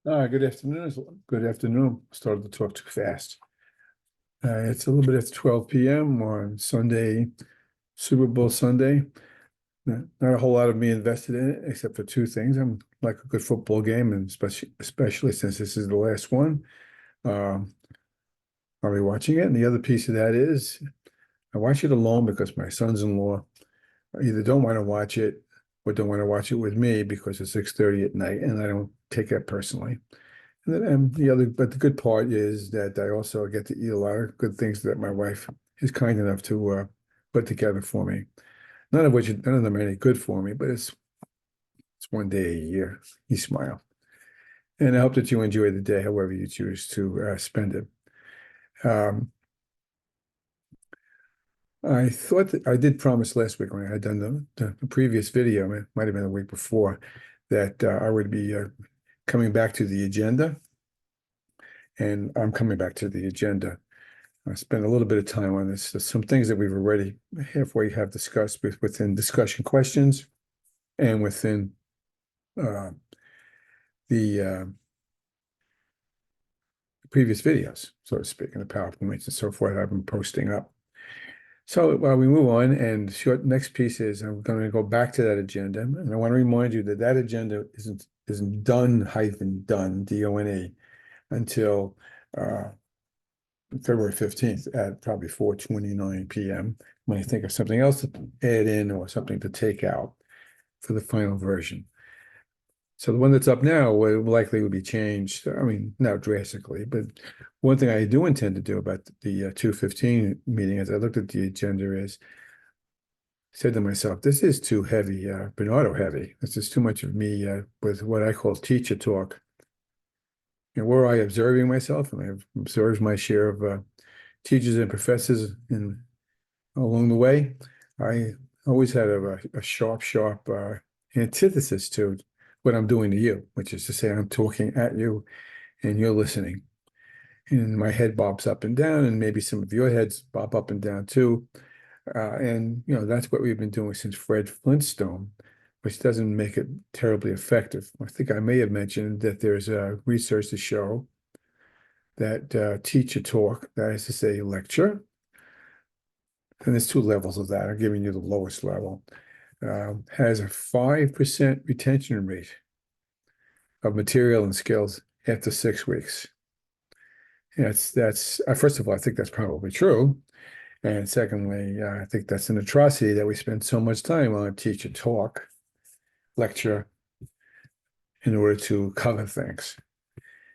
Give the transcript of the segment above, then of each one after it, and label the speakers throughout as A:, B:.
A: Good afternoon. Good afternoon. Started to talk too fast. It's a little bit after 12 p.m. on Sunday, Super Bowl Sunday. Not a whole lot of me invested in it, except for two things. I'm like a good football game, and especially since this is the last one, um, I'll be watching it. And the other piece of that is I watch it alone because my sons-in-law either don't want to watch it or don't want to watch it with me because it's 6:30 at night, and I don't take that personally. And but the good part is that I also get to eat a lot of good things that my wife is kind enough to put together for me. None of them are any good for me, but it's one day a year. You smile, and I hope that you enjoy the day, however you choose to spend it. Um, I thought that I did promise last week when I had done the previous video, it might have been the week before, that I would be coming back to the agenda, and I'm coming back to the agenda. I spent a little bit of time on this. There's some things that we've already halfway have discussed within discussion questions and within uh, the previous videos, so to speak, in the PowerPoints and so forth I've been posting up. So while we move on, and short next piece is I'm going to go back to that agenda, and I want to remind you that that agenda isn't done hyphen done DONE until uh, February 15th at probably 4:29 p.m. when you think of something else to add in or something to take out for the final version. So the one that's up now will likely be changed. I mean, not drastically, but one thing I do intend to do about the 2:15 meeting as I looked at the agenda is said to myself, this is too heavy, Bernardo heavy. This is too much of me with what I call teacher talk. And were I observing myself, and I've observed my share of teachers and professors in along the way, I always had a sharp antithesis to what I'm doing to you, which is to say I'm talking at you and you're listening. And my head bobs up and down, and maybe some of your heads bob up and down too. And that's what we've been doing since Fred Flintstone, which doesn't make it terribly effective. I think I may have mentioned that there's research to show that teacher talk, that is to say, lecture, and there's two levels of that. I'm giving you the lowest level, has a 5% retention rate of material and skills after 6 weeks. And that's first of all, I think that's probably true. And secondly, I think that's an atrocity that we spend so much time on teacher talk, lecture, in order to cover things.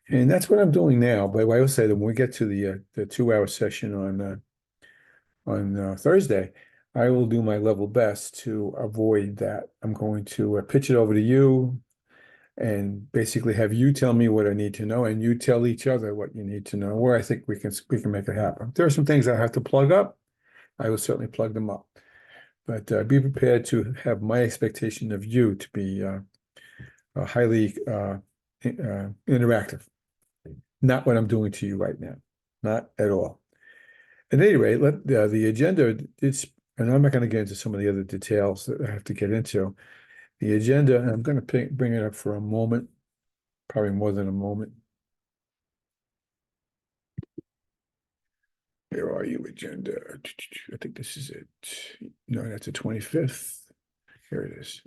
A: And that's what I'm doing now. But I will say that when we get to the 2 hour session on Thursday, I will do my level best to avoid that. I'm going to pitch it over to you and basically have you tell me what I need to know, and you tell each other what you need to know, where I think we can make it happen. There are some things I have to plug up. I will certainly plug them up, but be prepared to have my expectation of you to be highly interactive. Not what I'm doing to you right now, not at all. At any rate, the agenda, and I'm not going to get into some of the other details that I have to get into. The agenda, and I'm going to bring it up for a moment, probably more than a moment. Where are you, agenda? I think this is it. No, that's the 25th. Here it is.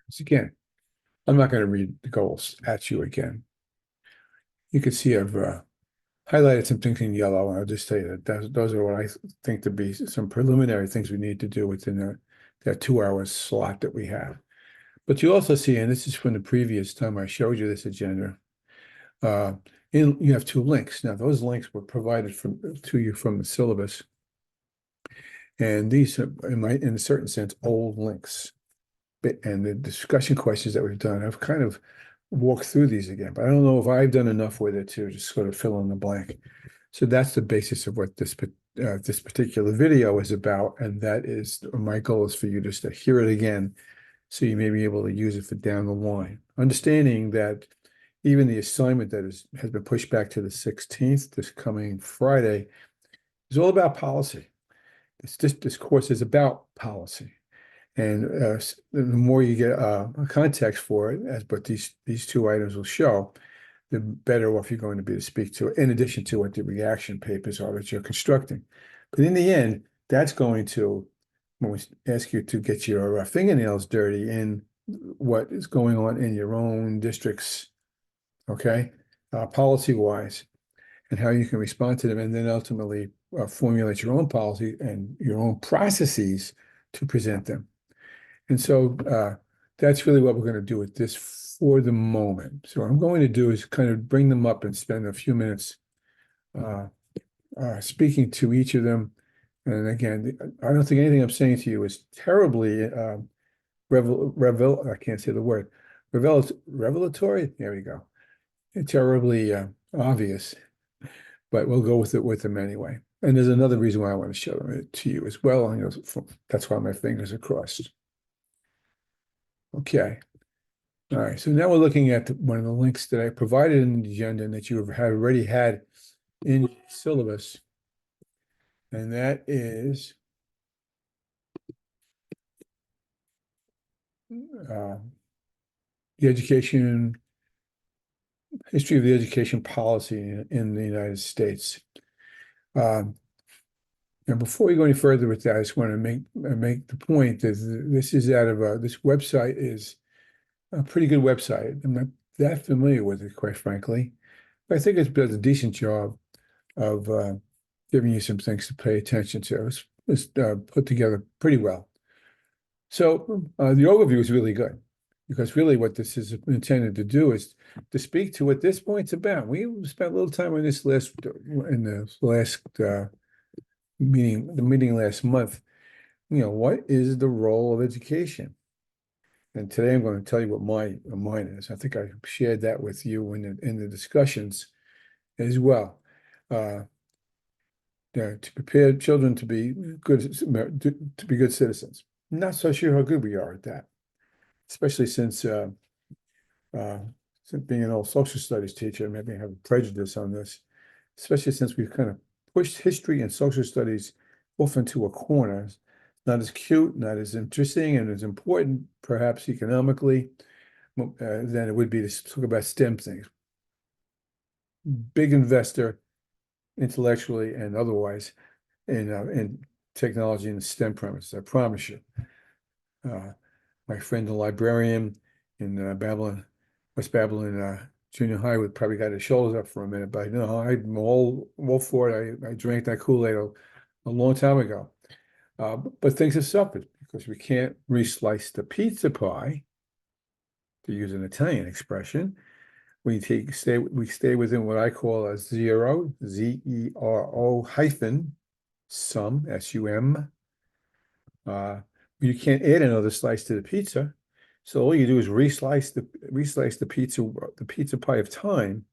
A: It's again. I'm not going to read the goals at you again. You can see I've highlighted some things in yellow, and I'll just tell you that those are what I think to be some preliminary things we need to do within that 2 hour slot that we have. But you also see, and this is from the previous time I showed you this agenda, uh, you have two links. Now, those links were provided to you from the syllabus, and these are, in a certain sense, old links. And the discussion questions that we've done, I've kind of walked through these again, but I don't know if I've done enough with it to just sort of fill in the blank. So that's the basis of what this particular video is about, and that is my goal is for you just to hear it again, so you may be able to use it for down the line. Understanding that even the assignment that has been pushed back to the 16th, this coming Friday, is all about policy. This course is about policy. And the more you get a context for it, as but these two items will show, the better off you're going to be to speak to, in addition to what the reaction papers are that you're constructing. But in the end, that's going to, when we ask you to get your fingernails dirty in what is going on in your own districts, okay, policy-wise, and how you can respond to them, and then ultimately formulate your own policy and your own processes to present them. And so that's really what we're going to do with this for the moment. So what I'm going to do is kind of bring them up and spend a few minutes speaking to each of them. And again, I don't think anything I'm saying to you is terribly I can't say the word, revelatory. There we go. Terribly obvious, but we'll go with it with them anyway. And there's another reason why I want to show them to you as well. And that's why my fingers are crossed. Okay. All right. So now we're looking at one of the links that I provided in the agenda and that you have already had in your syllabus. And that is the history of the education policy in the United States. Now, before we go any further with that, I just want to make the point that this is out of this website is a pretty good website. I'm not that familiar with it, quite frankly, but I think it's does a decent job of giving you some things to pay attention to. It's put together pretty well. So the overview is really good, because really what this is intended to do is to speak to what this point's about. We spent a little time on this list in the last meeting last month. What is the role of education? And today I'm going to tell you what mine is. I think I shared that with you in the discussions as well. To prepare children to be good citizens. I'm not so sure how good we are at that, especially since being an old social studies teacher, maybe I have a prejudice on this, especially since we've kind of pushed history and social studies off into a corner. Not as cute, not as interesting, and as important, perhaps economically, than it would be to talk about STEM things. Big investor, intellectually and otherwise, in technology and STEM premises, I promise you. My friend, the librarian in West Babylon Junior High, would probably got his shoulders up for a minute, but no, I'm all for it. I drank that Kool-Aid a long time ago. But things have suffered because we can't re-slice the pizza pie, to use an Italian expression. We stay within what I call a zero, Z-E-R-O hyphen, sum, S-U-M. You can't add another slice to the pizza. So all you do is re-slice the pizza pie of time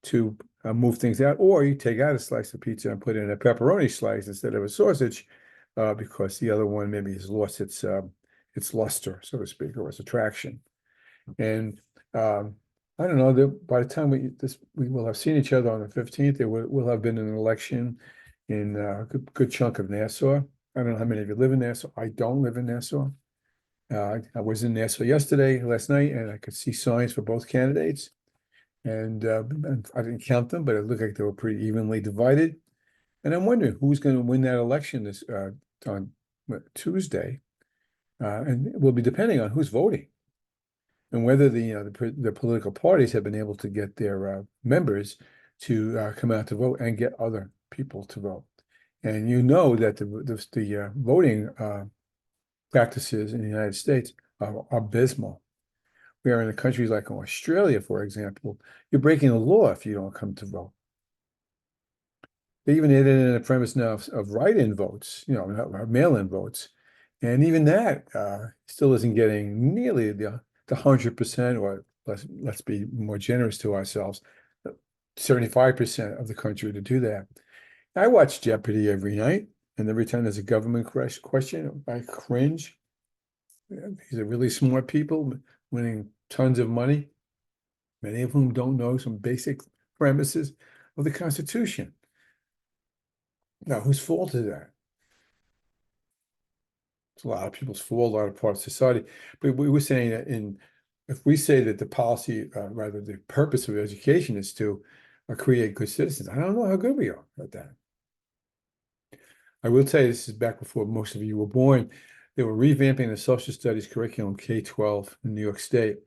A: to move things out, or you take out a slice of pizza and put in a pepperoni slice instead of a sausage, because the other one maybe has lost its luster, so to speak, or its attraction. And I don't know, by the time we will have seen each other on the 15th, there will have been an election in a good chunk of Nassau. I don't know how many of you live in Nassau. I don't live in Nassau. I was in Nassau last night, and I could see signs for both candidates. And I didn't count them, but it looked like they were pretty evenly divided. And I'm wondering who's going to win that election on Tuesday, and it will be depending on who's voting, and whether the political parties have been able to get their members to come out to vote and get other people to vote. And that the voting practices in the United States are abysmal. Where in the countries like Australia, for example, you're breaking the law if you don't come to vote. They even added in a premise now of write-in votes, mail-in votes. And even that still isn't getting nearly the 100%, or let's be more generous to ourselves, 75% of the country to do that. I watch Jeopardy every night, and every time there's a government question, I cringe. These are really smart people winning tons of money, many of whom don't know some basic premises of the Constitution. Now, whose fault is that? It's a lot of people's fault, a lot of parts of society. But we were saying that if we say that the policy, rather the purpose of education is to create good citizens, I don't know how good we are at that. I will tell you, this is back before most of you were born. They were revamping the social studies curriculum K-12 in New York State.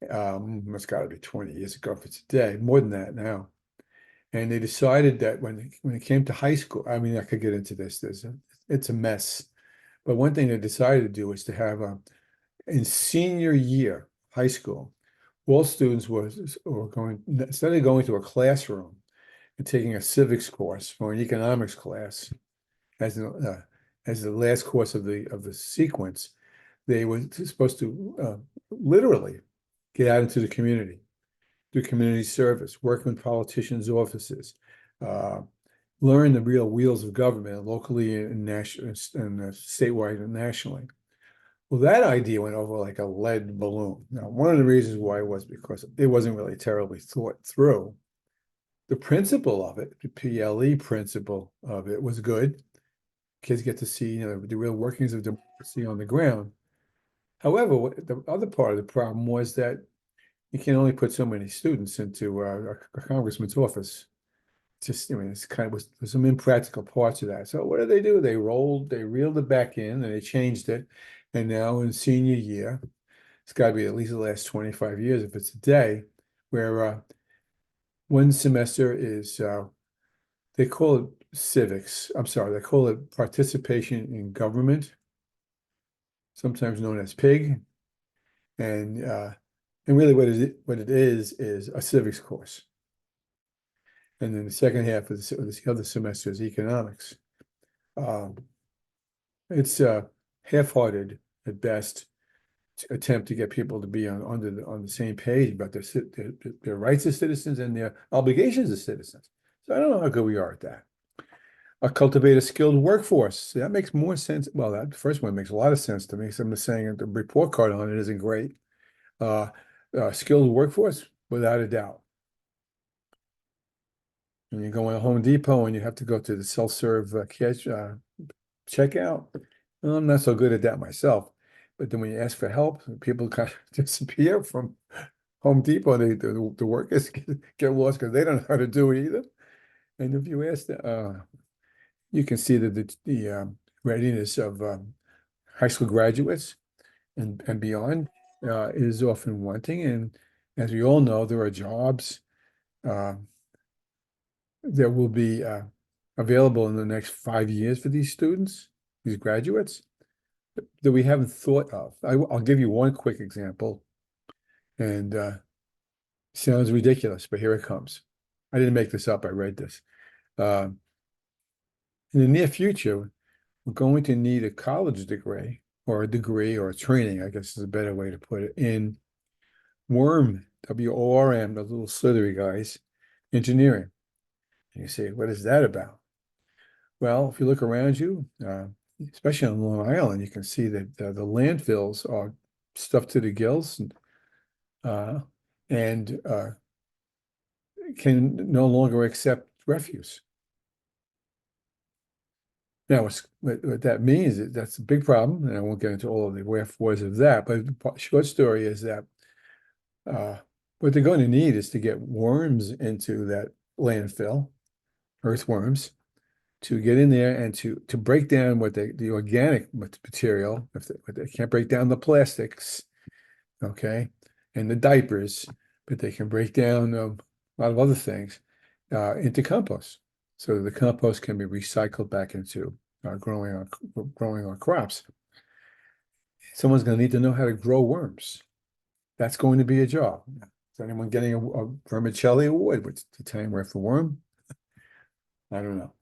A: It's got to be 20 years ago for today, more than that now. And they decided that when it came to high school, I mean, I could get into this. It's a mess. But one thing they decided to do was to have in senior year high school, all students were going, instead of going to a classroom and taking a civics course or an economics class as the last course of the sequence, they were supposed to literally get out into the community, do community service, work with politicians' offices, learn the real wheels of government locally and national and statewide and nationally. Well, that idea went over like a lead balloon. Now, one of the reasons why was because it wasn't really terribly thought through. The principle of it, the PLE principle of it, was good. Kids get to see, the real workings of democracy on the ground. However, the other part of the problem was that you can only put so many students into a congressman's office. Just, it's kind of there's some impractical parts of that. So what did they do? They reeled it back in and they changed it. And now in senior year, it's got to be at least the last 25 years if it's a day, where one semester is, they call it civics. I'm sorry, they call it participation in government, sometimes known as PIG. And really what it is a civics course. And then the second half of the other semester is economics. It's half-hearted at best to attempt to get people to be on the same page about their rights as citizens and their obligations as citizens. So I don't know how good we are at that. Cultivate a skilled workforce. See, that makes more sense. Well, that first one makes a lot of sense to me. So I'm saying that the report card on it isn't great. Skilled workforce, without a doubt. And you go in Home Depot and you have to go to the self-serve checkout. Well, I'm not so good at that myself. But then when you ask for help, people kind of disappear from Home Depot. The workers get lost because they don't know how to do it either. And if you ask, you can see that the readiness of high school graduates and beyond is often wanting. And as we all know, there are jobs that will be available in the next 5 years for these students, these graduates, that we haven't thought of. I'll give you one quick example, and sounds ridiculous, but here it comes. I didn't make this up. I read this. In the near future, we're going to need a college degree or a training, I guess is a better way to put it, in WORM, WORM, the little slithery guys, engineering. And you say, what is that about? Well, if you look around you, especially on Long Island, you can see that the landfills are stuffed to the gills and can no longer accept refuse. Now, what that means is that's a big problem, and I won't get into all of the wherefores of that, but the short story is that what they're going to need is to get worms into that landfill, earthworms, to get in there and to break down the organic material, if they can't break down the plastics, okay, and the diapers, but they can break down a lot of other things into compost, so the compost can be recycled back into growing our crops. Someone's going to need to know how to grow worms. That's going to be a job. Is anyone getting a Vermicelli award? What's the time worth for worm? I don't know.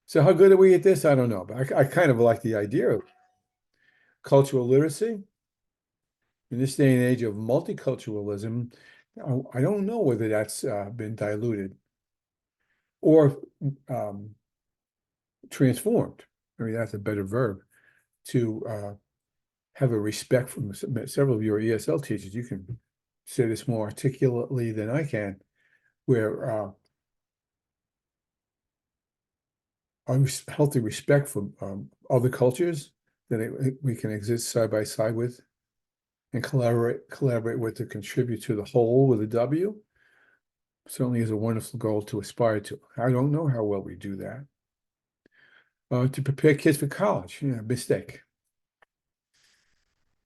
A: So how good are we at this? I don't know, but I kind of like the idea of cultural literacy. In this day and age of multiculturalism, I don't know whether that's been diluted or transformed. I mean, that's a better verb to have a respect from several of your ESL teachers. You can say this more articulately than I can, where a healthy respect for other cultures that we can exist side by side with and collaborate with to contribute to the whole with a W. Certainly is a wonderful goal to aspire to. I don't know how well we do that. To prepare kids for college, yeah, mistake.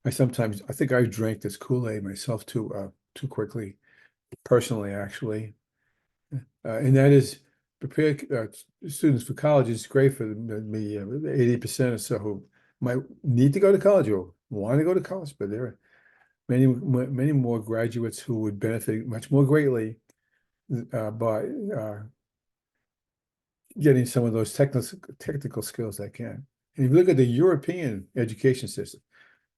A: I think I drank this Kool-Aid myself too quickly, personally, actually. And that is prepare students for college is great for the 80% or so who might need to go to college or want to go to college, but there are many more graduates who would benefit much more greatly by getting some of those technical skills they can. And if you look at the European education system,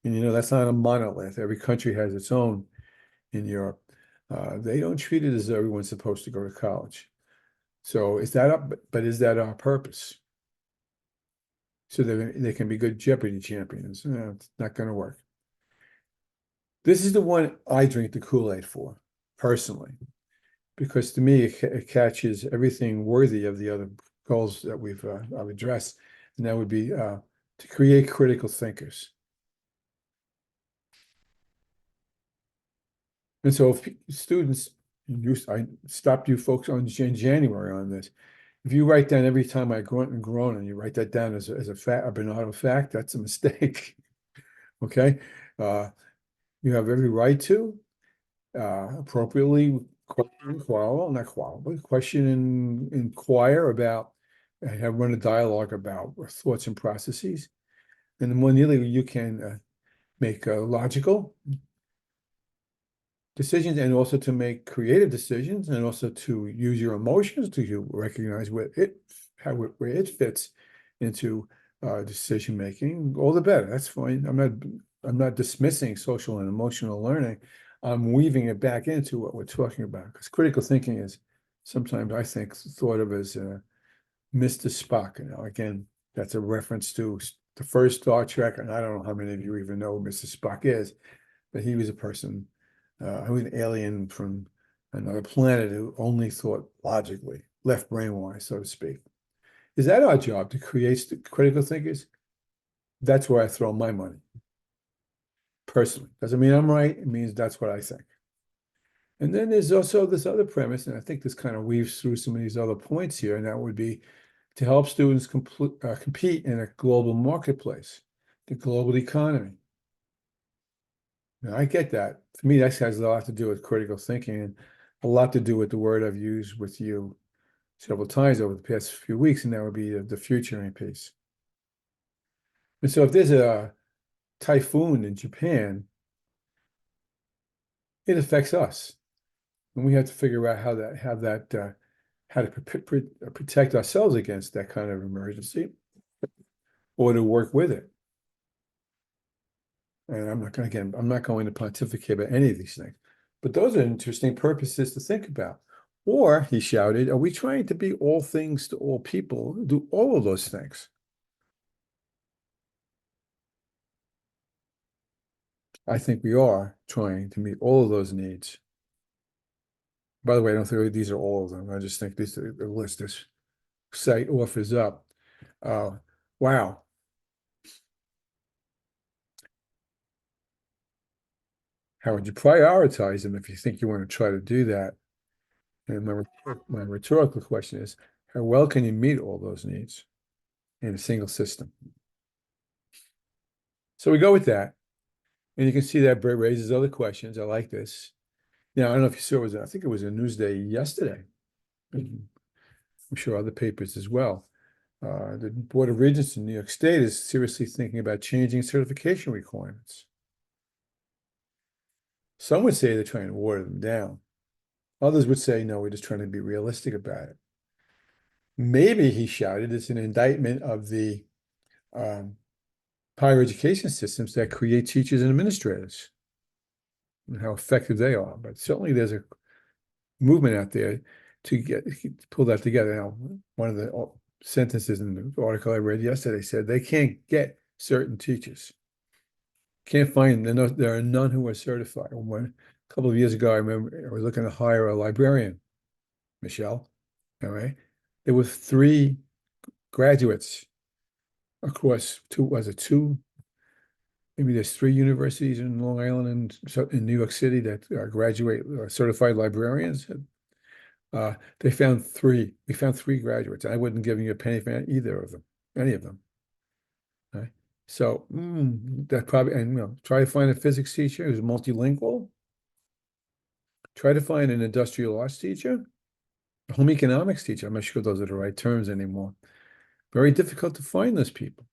A: and that's not a monolith. Every country has its own in Europe. They don't treat it as though everyone's supposed to go to college. So is that our purpose? So they can be good Jeopardy champions. It's not going to work. This is the one I drink the Kool-Aid for, personally, because to me it catches everything worthy of the other goals that I've addressed, and that would be to create critical thinkers. And so if students, I stopped you folks in January on this. If you write down every time I grunt and groan and you write that down as a fact, a Bernardo fact, that's a mistake. Okay. You have every right to appropriately question and inquire about and have run a dialogue about thoughts and processes. And the more nearly you can make logical decisions and also to make creative decisions and also to use your emotions to recognize where it fits into decision making, all the better. That's fine. I'm not dismissing social and emotional learning. I'm weaving it back into what we're talking about because critical thinking is sometimes I think thought of as Mr. Spock. Again, that's a reference to the first Star Trek, and I don't know how many of you even know who Mr. Spock is, but he was a person who was an alien from another planet who only thought logically, left brainwise, so to speak. Is that our job to create critical thinkers? That's where I throw my money. Personally, doesn't mean I'm right. It means that's what I think. And then there's also this other premise, and I think this kind of weaves through some of these other points here, and that would be to help students compete in a global marketplace, the global economy. Now, I get that. For me, that has a lot to do with critical thinking and a lot to do with the word I've used with you several times over the past few weeks, and that would be the futuring piece. And so if there's a typhoon in Japan, it affects us. And we have to figure out how to protect ourselves against that kind of emergency or to work with it. And I'm not going to pontificate about any of these things, but those are interesting purposes to think about. Or, he shouted, are we trying to be all things to all people, do all of those things? I think we are trying to meet all of those needs. By the way, I don't think these are all of them. I just think this is the list this site offers up. Wow. How would you prioritize them if you think you want to try to do that? And my rhetorical question is, how well can you meet all those needs in a single system? So we go with that. And you can see that Brett raises other questions. I like this. Now, I don't know if you saw I think it was a Newsday yesterday. I'm sure other papers as well. The Board of Regents in New York State is seriously thinking about changing certification requirements. Some would say they're trying to water them down. Others would say, no, we're just trying to be realistic about it. Maybe, he shouted, it's an indictment of the higher education systems that create teachers and administrators. and how effective they are. But certainly there's a movement out there to pull that together. Now, one of the sentences in the article I read yesterday said they can't get certain teachers. Can't find them. There are none who are certified. A couple of years ago, I remember I was looking to hire a librarian, Michelle. All right. There were 3 graduates across two, maybe there's 3 universities in Long Island and in New York City that graduate certified librarians. They found 3. We found 3 graduates. I wouldn't give you a penny for either of them, any of them. Right? So that probably, and try to find a physics teacher who's multilingual. Try to find an industrial arts teacher, a home economics teacher. I'm not sure those are the right terms anymore. Very difficult to find those people.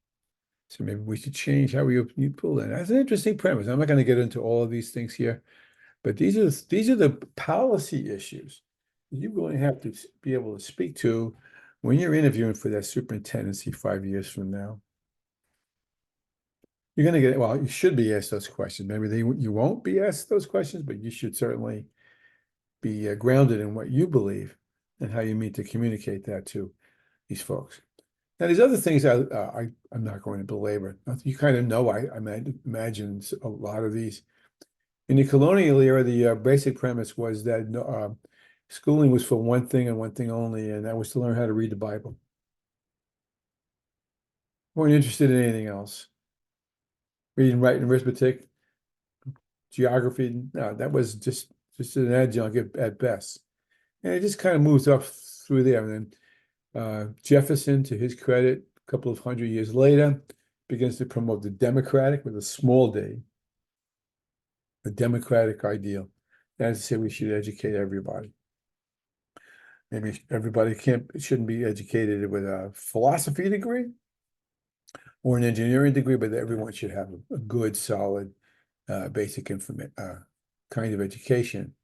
A: So maybe we should change how you pull in. That's an interesting premise. I'm not going to get into all of these things here, but these are the policy issues you're going to have to be able to speak to when you're interviewing for that superintendency 5 years from now. You're going to get, well, you should be asked those questions. Maybe you won't be asked those questions, but you should certainly be grounded in what you believe and how you mean to communicate that to these folks. Now, these other things I'm not going to belabor. You kind of know, I imagine a lot of these. In the colonial era, the basic premise was that schooling was for one thing and one thing only, and that was to learn how to read the Bible. Weren't interested in anything else. Reading, writing, arithmetic, geography, no, that was just an adjunct at best. And it just kind of moves up through there. And then Jefferson, to his credit, a couple of 100 years later, begins to promote the democratic with a small d, the democratic ideal. That is to say we should educate everybody. Maybe everybody shouldn't be educated with a philosophy degree or an engineering degree, but everyone should have a good, solid, basic kind of education.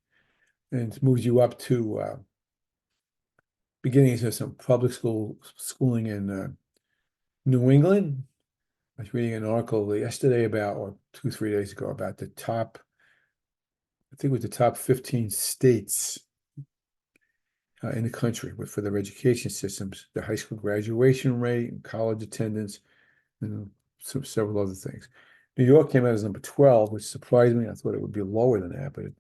A: And it moves you up to beginnings of some public schooling in New England. I was reading an article yesterday or 2-3 days ago about the top, I think it was the top 15 states in the country for their education systems, the high school graduation rate and college attendance, and several other things. New York came out as number 12, which surprised me. I thought it would be lower than that, but it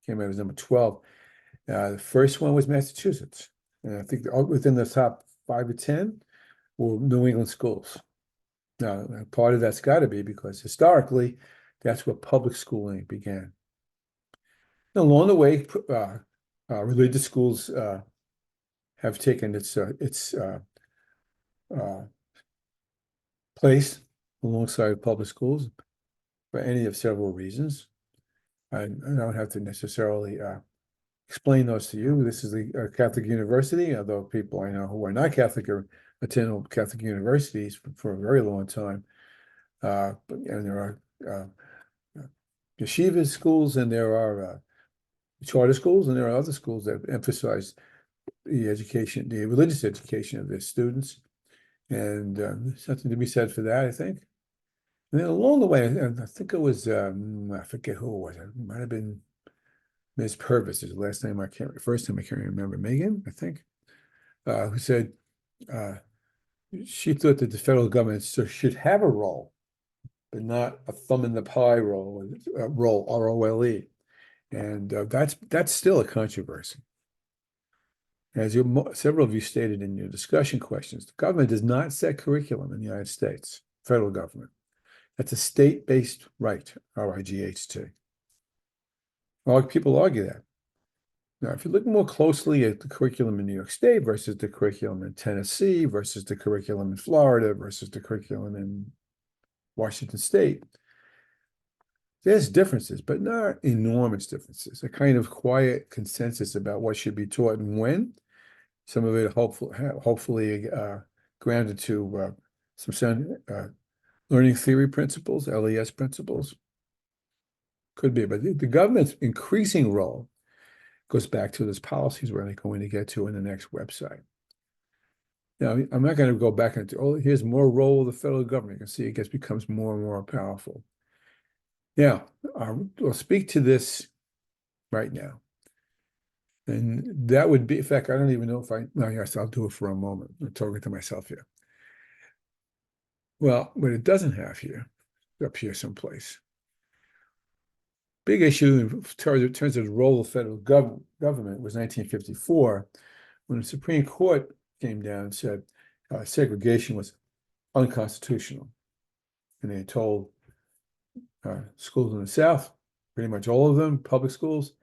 A: came out as number 12. The first one was Massachusetts. And I think within the top 5 or 10 were New England schools. Now, part of that's got to be because historically, that's where public schooling began. And along the way, religious schools have taken its place alongside public schools for any of several reasons. I don't have to necessarily explain those to you. This is the Catholic University, although people I know who are not Catholic attend Catholic universities for a very long time. And there are yeshiva schools, and there are charter schools, and there are other schools that emphasize the religious education of their students. And there's something to be said for that, I think. And then along the way, I think it was, I forget who it was. It might have been Ms. Purvis, is the first time I can't remember. Megan, I think, who said she thought that the federal government should have a role, but not a thumb in the pie role, ROLE. And that's still a controversy. As several of you stated in your discussion questions, the government does not set curriculum in the United States, federal government. That's a state-based right, RIGHT. Well, people argue that. Now, if you look more closely at the curriculum in New York State versus the curriculum in Tennessee versus the curriculum in Florida versus the curriculum in Washington State, there's differences, but not enormous differences. A kind of quiet consensus about what should be taught and when. Some of it hopefully grounded to some learning theory principles, LES principles. Could be, but the government's increasing role goes back to those policies we're going to get to in the next website. Now, I'm not going to go back into, here's more role of the federal government. You can see it becomes more and more powerful. Yeah, I'll speak to this right now. And that would be, in fact, I don't even know if no, yes, I'll do it for a moment. I'm talking to myself here. Well, what it doesn't have here, up here someplace, big issue in terms of the role of federal government was 1954, when the Supreme Court came down and said segregation was unconstitutional. And they told schools in the South, pretty much all of them, public schools,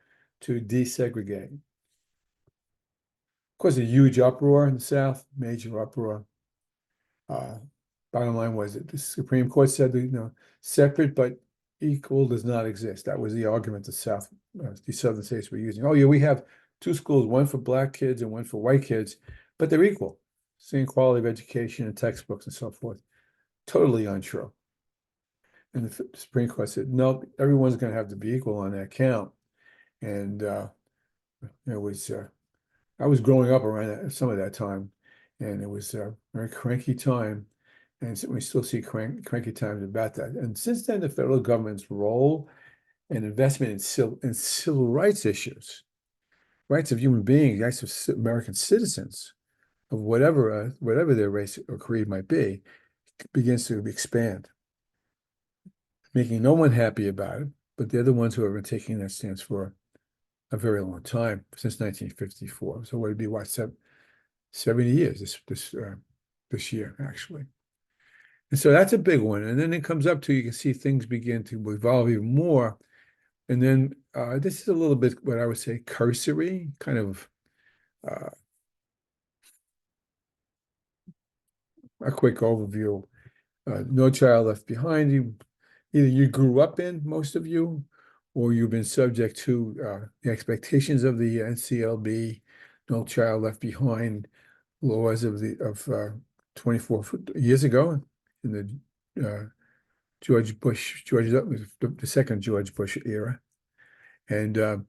A: to desegregate. Of course, a huge uproar in the South, major uproar. Uh, Bottom line was that the Supreme Court said that, separate but equal does not exist. That was the argument the Southern states were using. Oh, yeah, we have two schools, one for black kids and one for white kids, but they're equal. Same quality of education and textbooks and so forth. Totally untrue. And the Supreme Court said, no, everyone's going to have to be equal on that count. And it was, I was growing up around some of that time, and it was a very cranky time. And so we still see cranky times about that. And since then, the federal government's role and investment in civil rights issues, rights of human beings, rights of American citizens, of whatever their race or creed might be, begins to expand, making no one happy about it. But they're the ones who have been taking that stance for a very long time, since 1954. So what would be, 70 years this year, actually. And so that's a big one. And then it comes up to, you can see things begin to evolve even more. And then this is a little bit what I would say cursory, kind of uh, a quick overview. No Child Left Behind. Either you grew up in, most of you, or you've been subject to the expectations of the NCLB, No Child Left Behind laws of 24 years ago in the the second George Bush era. And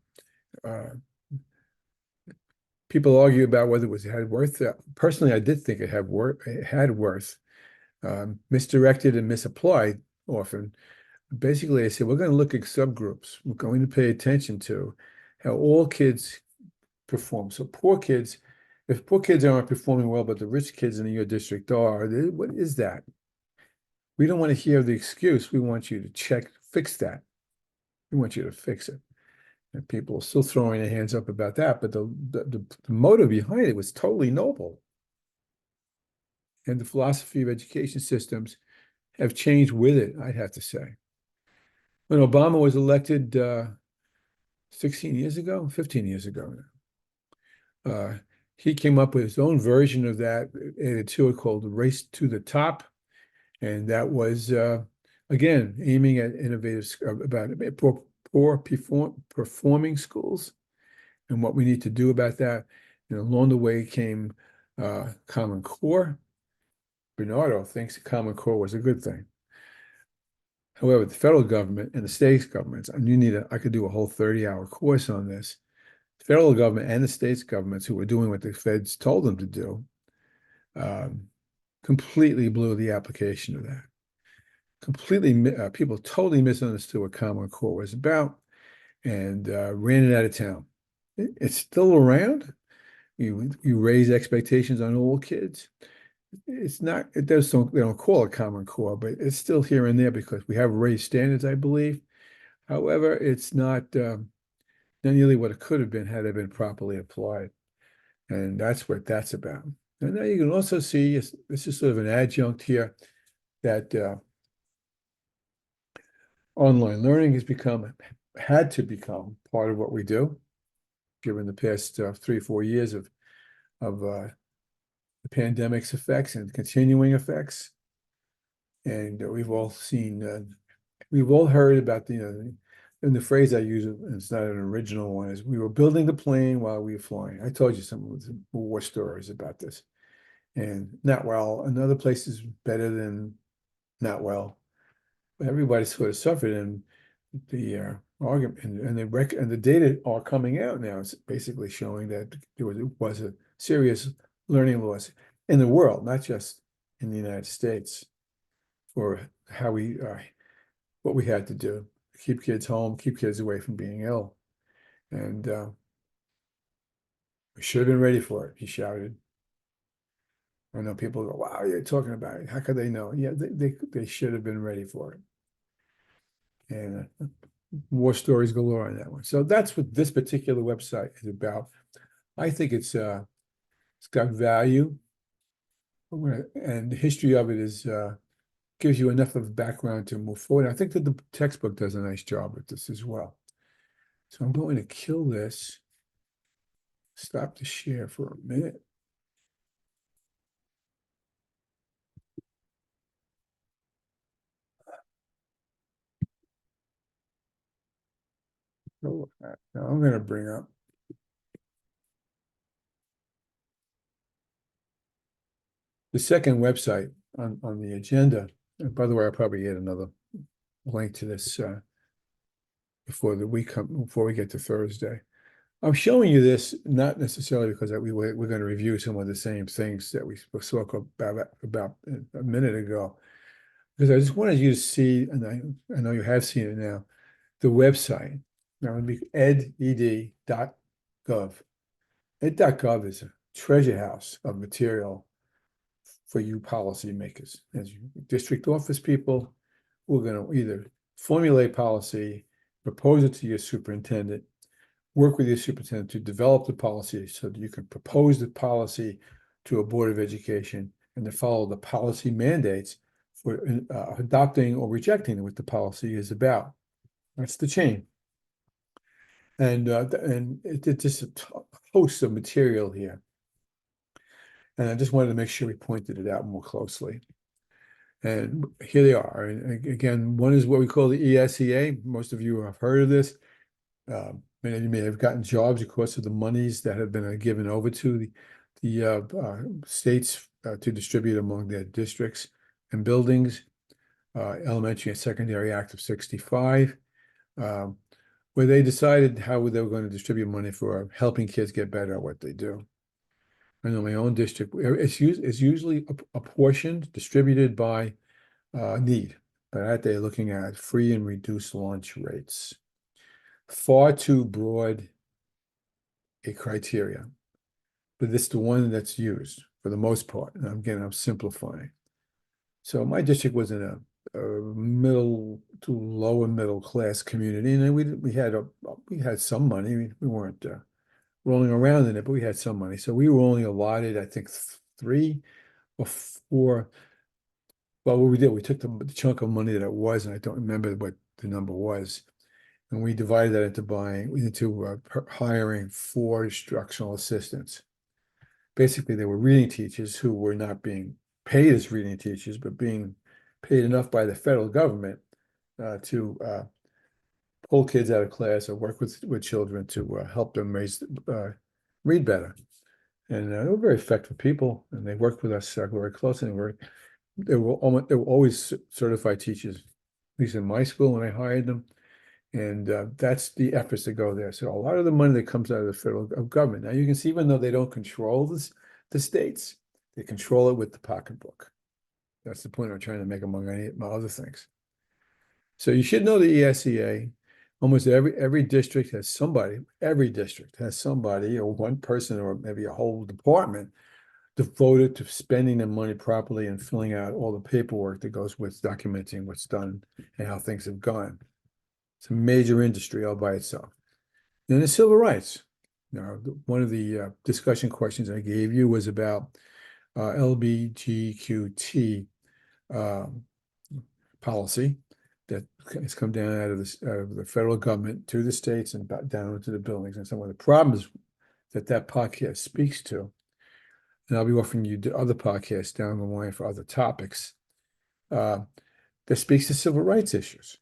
A: people argue about whether it had worth. Personally, I did think it had worth. Misdirected and misapplied often. Basically, I said, we're going to look at subgroups. We're going to pay attention to how all kids perform. So if poor kids aren't performing well, but the rich kids in your district are, what is that? We don't want to hear the excuse. We want you to fix that. We want you to fix it. And people are still throwing their hands up about that, but the motive behind it was totally noble. And the philosophy of education systems have changed with it, I'd have to say. When Obama was elected 15 years ago now, he came up with his own version of that, added to it, called the Race to the Top. And that was, again, aiming at innovative, about poor performing schools and what we need to do about that. And along the way came Common Core. Bernardo thinks the Common Core was a good thing. However, the federal government and the state governments, and I could do a whole 30-hour course on this. The federal government and the states governments who were doing what the feds told them to do, completely blew the application of that. People totally misunderstood what Common Core was about and ran it out of town. It's still around. You raise expectations on all kids. It's not, they don't call it Common Core, but it's still here and there because we have raised standards, I believe. However, it's not nearly what it could have been had it been properly applied. And that's what that's about. And now you can also see, this is sort of an adjunct here, that online learning had to become part of what we do, given the past 3 or 4 years of the pandemic's effects and continuing effects. And we've all heard about and the phrase I use, and it's not an original one, is we were building the plane while we were flying. I told you some war stories about this. And not well, another place is better than not well. But everybody sort of suffered, and the argument and the data are coming out now. It's basically showing that there was a serious learning loss in the world, not just in the United States, for what we had to do. keep kids home, keep kids away from being ill. And we should have been ready for it, he shouted. I know people go, wow, you're talking about it. How could they know? Yeah, they should have been ready for it. And more stories galore on that one. So that's what this particular website is about. I think it's got value, and the history of it is gives you enough of a background to move forward. I think that the textbook does a nice job with this as well. So I'm going to kill this, stop the share for a minute. So now I'm going to bring up the second website on the agenda. And by the way, I'll probably add another link to this before we get to Thursday. I'm showing you this not necessarily because we're going to review some of the same things that we spoke about a minute ago, because I just wanted you to see, and I know you have seen it now, the website. Now it'd be ed.gov. Ed.gov is a treasure house of material for you policymakers. As you district office people, we're going to either formulate policy, propose it to your superintendent, work with your superintendent to develop the policy so that you can propose the policy to a board of education and to follow the policy mandates for adopting or rejecting what the policy is about. That's the chain. And it's just a host of material here. And I just wanted to make sure we pointed it out more closely. And here they are. And again, one is what we call the ESEA. Most of you have heard of this. Many of you may have gotten jobs because of the monies that have been given over to the states to distribute among their districts and buildings. Elementary and Secondary Act of 65, where they decided how they were going to distribute money for helping kids get better at what they do. I know my own district, it's usually apportioned, distributed by need, but that they're looking at free and reduced lunch rates. Far too broad a criteria, but it's the one that's used for the most part. And again, I'm simplifying. So my district was in a middle to lower middle class community, and we had some money. We weren't rolling around in it, but we had some money. So we were only allotted, I think, 3 or 4. Well, what we did, we took the chunk of money that it was, and I don't remember what the number was, and we divided that into hiring 4 instructional assistants. Basically, they were reading teachers who were not being paid as reading teachers, but being paid enough by the federal government to pull kids out of class or work with children to help them read better. And they were very effective people, and they worked with us very closely. And they were always certified teachers, at least in my school when I hired them. And that's the efforts that go there. So a lot of the money that comes out of the federal government. Now you can see, even though they don't control the states, they control it with the pocketbook. That's the point I'm trying to make among my other things. So you should know the ESEA. Almost every district has somebody, or one person, or maybe a whole department devoted to spending the money properly and filling out all the paperwork that goes with documenting what's done and how things have gone. It's a major industry all by itself. Then the civil rights. Now, one of the discussion questions I gave you was about LGBTQ policy that has come down out of the federal government to the states and down into the buildings, and some of the problems that podcast speaks to. And I'll be offering you other podcasts down the line for other topics that speaks to civil rights issues.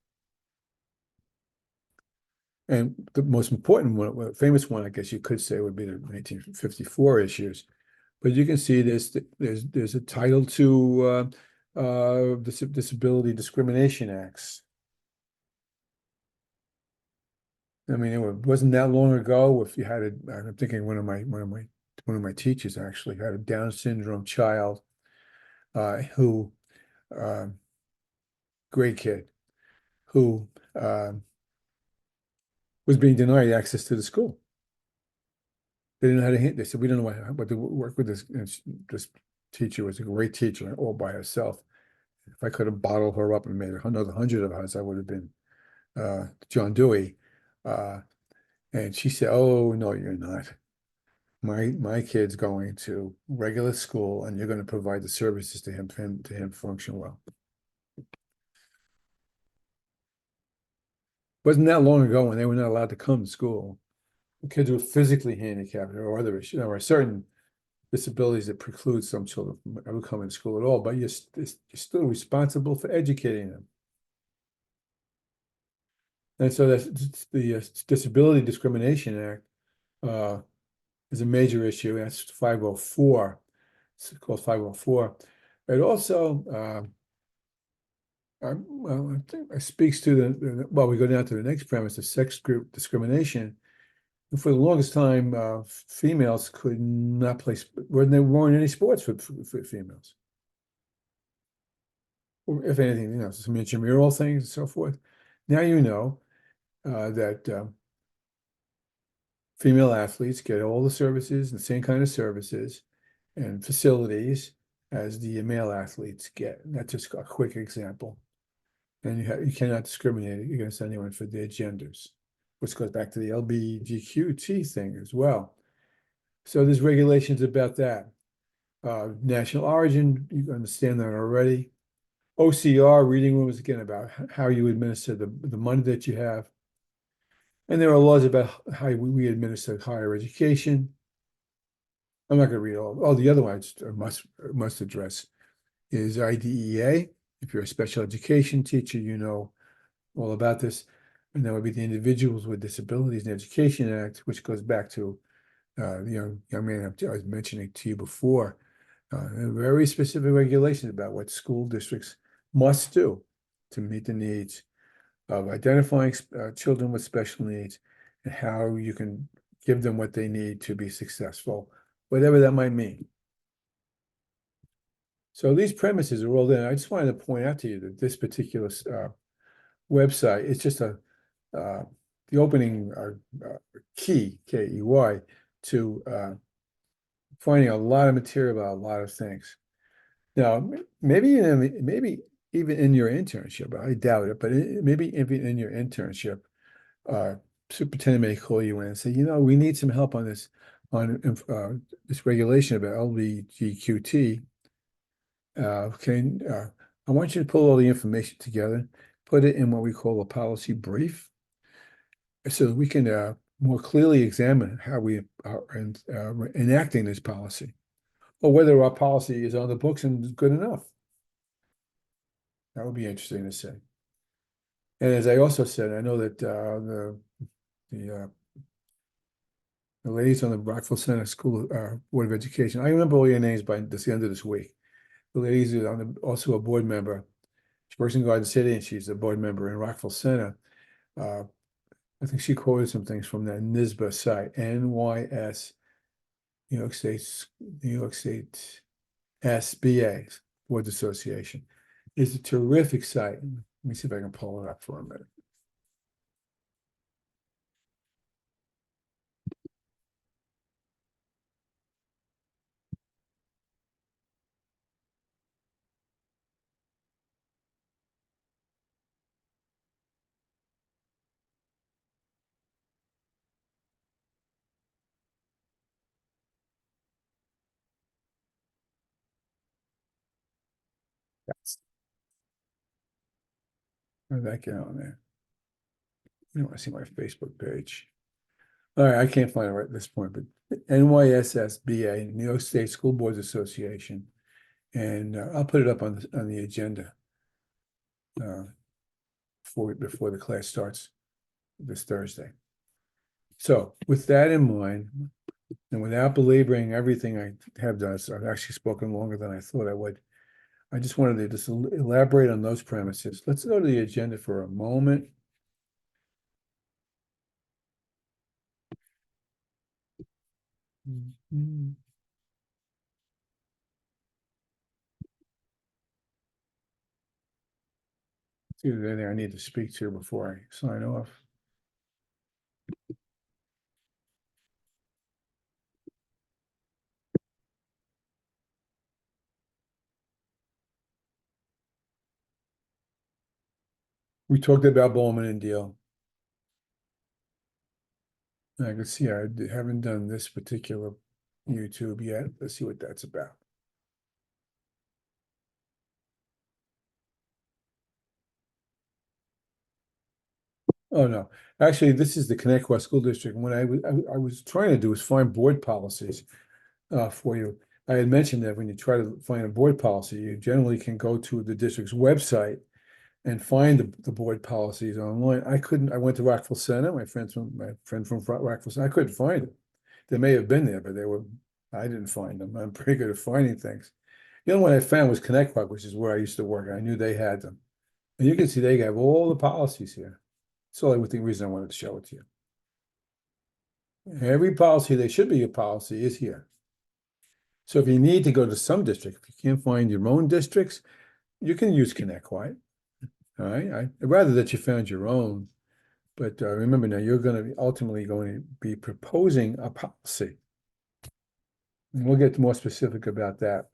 A: And the most important one, famous one, I guess you could say, would be the 1954 issues. But you can see there's a title to the Disability Discrimination Acts. I mean, it wasn't that long ago. If you had I'm thinking one of my teachers actually had a Down syndrome child who, great kid, who was being denied access to the school. They didn't know how to handle. They said, we don't know what to work with this. And this teacher was a great teacher all by herself. If I could have bottled her up and made another 100 of us, I would have been John Dewey. And she said, "Oh no, you're not. My kid's going to regular school, and you're going to provide the services to him function well." Wasn't that long ago when they were not allowed to come to school. The kids were physically handicapped or other issues. There are certain disabilities that preclude some children from ever coming to school at all, but you're still responsible for educating them. And so that's the Disability Discrimination Act is a major issue. That's 504. It's called 504. It also, well, I think it speaks to well, we go down to the next premise, the sex group discrimination. And for the longest time, females could not play, there weren't any sports for females. Or if anything, some intramural things and so forth. Now you know that female athletes get all the services, the same kind of services and facilities as the male athletes get. And that's just a quick example. And you cannot discriminate against anyone for their genders, which goes back to the LGBTQ thing as well. So there's regulations about that. National origin, you understand that already. OCR, reading rooms, again, about how you administer the money that you have. And there are laws about how we administer higher education. I'm not going to read all the other ones I must address is IDEA. If you're a special education teacher, you know all about this. And that would be the Individuals with Disabilities in Education Act, which goes back to the young man I was mentioning to you before. Very specific regulations about what school districts must do to meet the needs of identifying children with special needs and how you can give them what they need to be successful, whatever that might mean. So these premises are all there. I just wanted to point out to you that this particular website is just the opening key, Key, to finding a lot of material about a lot of things. Now, maybe even in your internship, I doubt it, but maybe even in your internship, superintendent may call you in and say, we need some help on this regulation about LGBTQT. I want you to pull all the information together, put it in what we call a policy brief, so that we can more clearly examine how we are enacting this policy, or whether our policy is on the books and is good enough. That would be interesting to see. And as I also said, I know that the ladies on the Rockville Center School Board of Education, I remember all your names by the end of this week. The ladies are also a board member. She works in Garden City, and she's a board member in Rockville Center. I think she quoted some things from that NYSBA site, NYS, New York State SBA, Boards Association. It's a terrific site. Let me see if I can pull it up for a minute. How did that get on there? You want to see my Facebook page. All right, I can't find it right at this point, but NYSSBA, New York State School Boards Association, and I'll put it up on the agenda before the class starts this Thursday. So with that in mind, and without belaboring everything I have done, so I've actually spoken longer than I thought I would. I just wanted to just elaborate on those premises. Let's go to the agenda for a moment. See if there's anything I need to speak to before I sign off. We talked about Bowman and Deal. I can see I haven't done this particular YouTube yet. Let's see what that's about. Oh, no, actually, this is the Connecticut School District. What I was trying to do is find board policies for you. I had mentioned that when you try to find a board policy, you generally can go to the district's website and find the board policies online. I couldn't, I went to Rockville Center, my friend from Rockville Center, I couldn't find them. They may have been there, but I didn't find them. I'm pretty good at finding things. The only one I found was Connecticut, which is where I used to work. I knew they had them. And you can see they have all the policies here. So the reason I wanted to show it to you. Every policy, they should be a policy, is here. So if you need to go to some district, if you can't find your own districts, you can use Connecticut. All right, I'd rather that you found your own, but remember now, you're going to be ultimately going to be proposing a policy. And we'll get more specific about that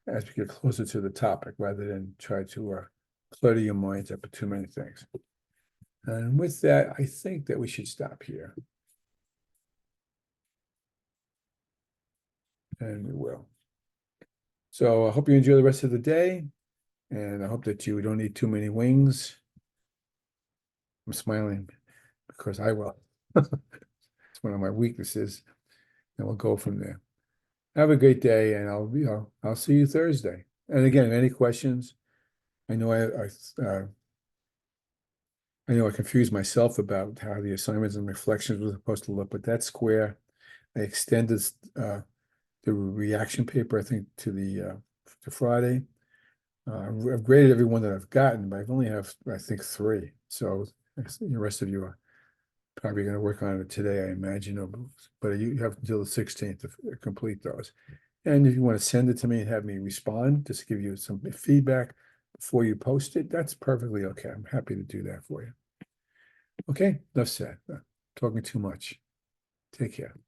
A: as we get closer to the topic, rather than try to clutter your minds up with too many things. And with that, I think that we should stop here. And we will. So I hope you enjoy the rest of the day, and I hope that you don't eat too many wings. I'm smiling because I will. It's one of my weaknesses, and we'll go from there. Have a great day, and I'll see you Thursday. And again, any questions? I know I know I confused myself about how the assignments and reflections were supposed to look, but that square, I extended the reaction paper, I think, to Friday. I've graded every one that I've gotten, but I've only have, I think, 3. So the rest of you are probably going to work on it today, I imagine. But you have until the 16th to complete those. And if you want to send it to me and have me respond, just give you some feedback before you post it, that's perfectly okay. I'm happy to do that for you. Okay, enough said. Talking too much. Take care.